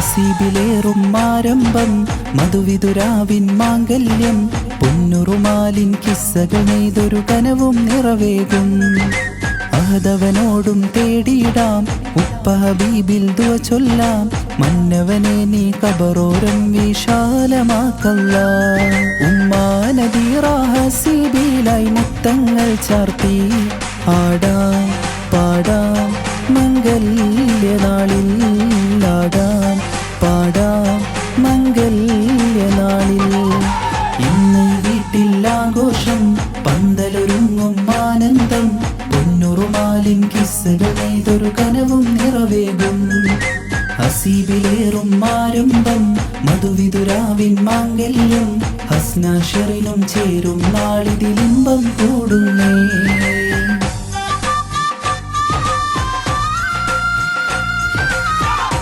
ഹസീബിലേറും ആരംഭം മധുവിതുരാവിൻ മാംഗല്യം പൊന്നുറുമാലിൻ കിസ്സകൾ നെയ്തൊരു കനവും നിറവേകും അഹദവനോടും തേടിയിടാം ഉപ്പ ഹബീബിൽ ദുആ ചൊല്ലാം മന്നവനെ നീ ഖബറോരം വിശാലമാക്കല്ലാ ഉമ്മാ നദീറ ഹസീബിലായി മുത്തങ്ങൾ ചാർത്തി ആടാം പാടാം മംഗല്യനാളിൽ ആടാം പാടാം മംഗല്യനാളിൽ ഇന്ന് വീട്ടിൽ ആഘോഷം പന്തലൊരുങ്ങും ആനന്ദം പൊന്നുറുമാലിൻ കിസ്സകൾ നെയ്തൊരു കനവും നിറവേകും ഹസീബിലേറും ആരംഭം മധുവിതുരാവിൻ മാംഗല്യം ഹസ്ന ഷറിനും ചേരും നാളിതിലിമ്പം കൂടുന്നേ